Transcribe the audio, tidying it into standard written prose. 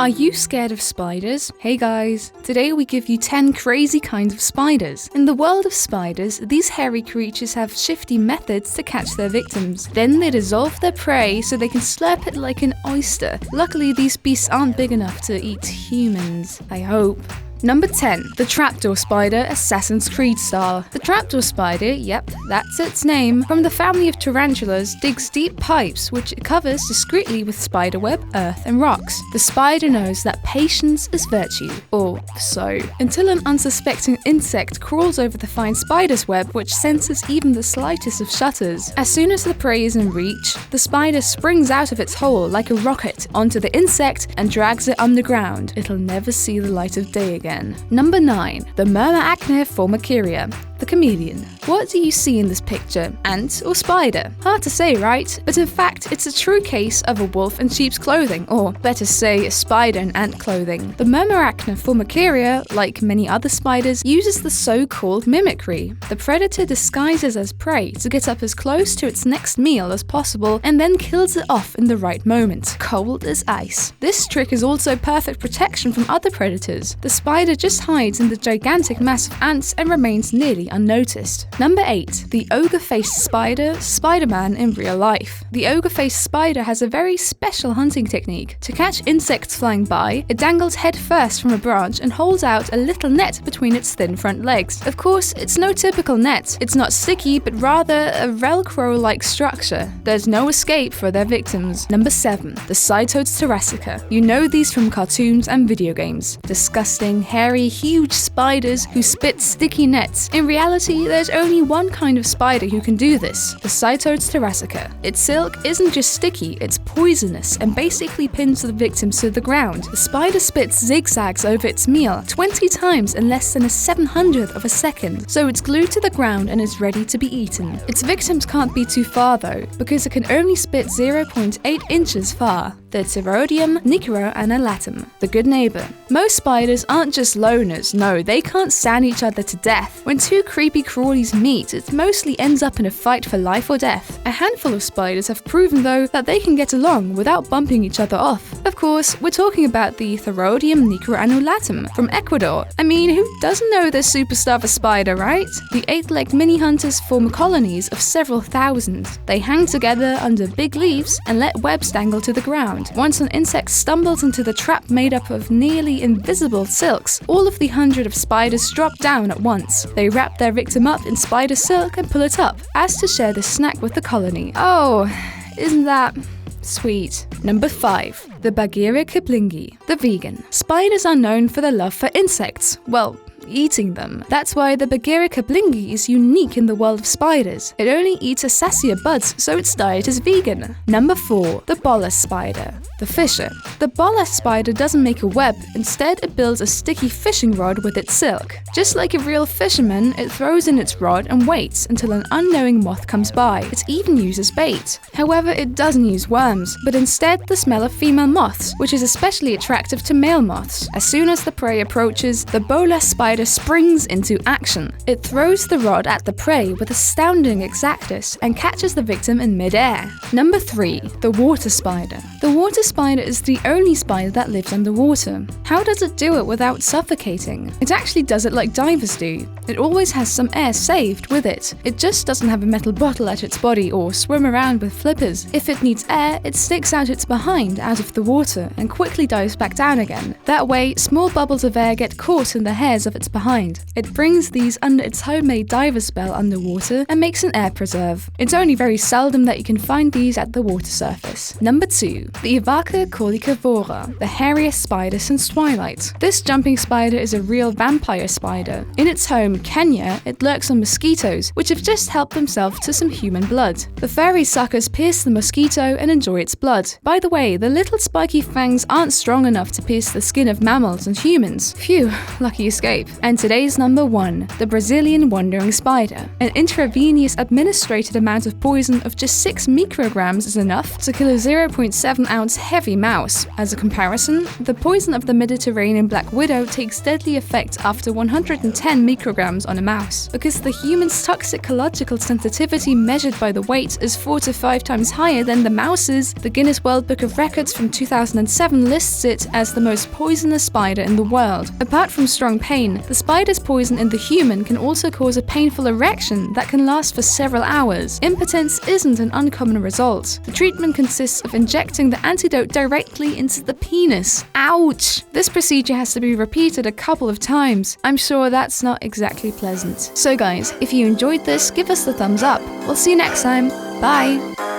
Are you scared of spiders? Hey guys, today we give you 10 crazy kinds of spiders. In the world of spiders, these hairy creatures have shifty methods to catch their victims. Then they dissolve their prey so they can slurp it like an oyster. Luckily, these beasts aren't big enough to eat humans, I hope. Number 10. The Trapdoor Spider, Assassin's Creed style. The Trapdoor Spider, yep, that's its name, from the family of tarantulas, digs deep pipes which it covers discreetly with spiderweb, earth and rocks. The spider knows that patience is virtue, or so, until an unsuspecting insect crawls over the fine spider's web which senses even the slightest of shutters. As soon as the prey is in reach, the spider springs out of its hole like a rocket onto the insect and drags it underground. It'll never see the light of day again. Number 9. The Myrmeacne formicaria, the chameleon. What do you see in this picture? Ant or spider? Hard to say, right? But in fact, it's a true case of a wolf in sheep's clothing, or better say, a spider in ant clothing. The Myrmeacne formicaria, like many other spiders, uses the so-called mimicry. The predator disguises as prey to get up as close to its next meal as possible and then kills it off in the right moment, cold as ice. This trick is also perfect protection from other predators. The spider just hides in the gigantic mass of ants and remains nearly unnoticed. Number 8. The Ogreface Spider, Spider-Man in real life. The Ogreface Spider has a very special hunting technique. To catch insects flying by, it dangles head first from a branch and holds out a little net between its thin front legs. Of course, it's no typical net. It's not sticky, but rather a Velcro-like structure. There's no escape for their victims. Number 7. The Site Oat Spider. You know these from cartoons and video games. Disgusting, hairy, huge spiders who spit sticky nets. In reality, there's only one kind of spider who can do this, the Site Oat Spider. Its silk isn't just sticky, it's poisonous and basically pins the victims to the ground. The spider spits zigzags over its meal 20 times in less than a 700th of a second, so it's glued to the ground and is ready to be eaten. Its victims can't be too far though, because it can only spit 0.8 inches far. The Pterodeum nigroanalatum, the good neighbor. Most spiders aren't just loners, no, they can't stand each other to death. When two creepy crawlies meet, it mostly ends up in a fight for life or death. A handful of spiders have proven though that they can get along without bumping each other off. Of course, we're talking about the Pterodeum nigroanalatum from Ecuador. I mean, who doesn't know this superstar of a spider, right? The 8-legged mini hunters form colonies of several thousand. They hang together under big leaves and let webs dangle to the ground. Once an insect stumbles into the trap made up of nearly invisible silks, all of the 100 of spiders drop down at once. They wrap their victim up in spider silk and pull it up, as to share the snack with the colony. Oh, isn't that sweet? Number 5. The Buggy, the vegan. Spiders are known for their love for insects. Well, eating them. That's why the Buggy is unique in the world of spiders. It only eats Acacia buds, so its diet is vegan. Number 4. The Bolas Spider, the fisher. The Bolas spider doesn't make a web, instead it builds a sticky fishing rod with its silk. Just like a real fisherman, it throws in its rod and waits until an unknowing moth comes by. It even uses bait. However, it doesn't use worms, but instead the smell of female moths, which is especially attractive to male moths. As soon as the prey approaches, the Bolas spider springs into action. It throws the rod at the prey with astounding exactness and catches the victim in mid-air. Number 3. The water spider. The water spider is the only spider that lives underwater. How does it do it without suffocating? It actually does it like divers do. It always has some air saved with it. It just doesn't have a metal bottle at its body or swim around with flippers. If it needs air, it sticks out its behind out of the water and quickly dives back down again. That way, small bubbles of air get caught in the hairs of its behind. It brings these under its homemade diver spell underwater and makes an air preserve. It's only very seldom that you can find these at the water surface. Number 2. The Ivaca caudicivora, the hairiest spider since Twilight. This jumping spider is a real vampire spider. In its home, Kenya, it lurks on mosquitoes, which have just helped themselves to some human blood. The furry suckers pierce the mosquito and enjoy its blood. By the way, the little spiky fangs aren't strong enough to pierce the skin of mammals and humans. Phew, lucky escape. And today's number 1, the Brazilian wandering spider. An intravenous administered amount of poison of just 6 micrograms is enough to kill a 0.7-ounce heavy mouse. As a comparison, the poison of the Mediterranean black widow takes deadly effect after 110 micrograms on a mouse. Because the human's toxicological sensitivity measured by the weight is 4 to 5 times higher than the mouse's, the Guinness World Book of Records from 2007 lists it as the most poisonous spider in the world. Apart from strong pain, the spider's poison in the human can also cause a painful erection that can last for several hours. Impotence isn't an uncommon result. The treatment consists of injecting the antidote directly into the penis. Ouch! This procedure has to be repeated a couple of times. I'm sure that's not exactly pleasant. So guys, if you enjoyed this, give us the thumbs up. We'll see you next time. Bye!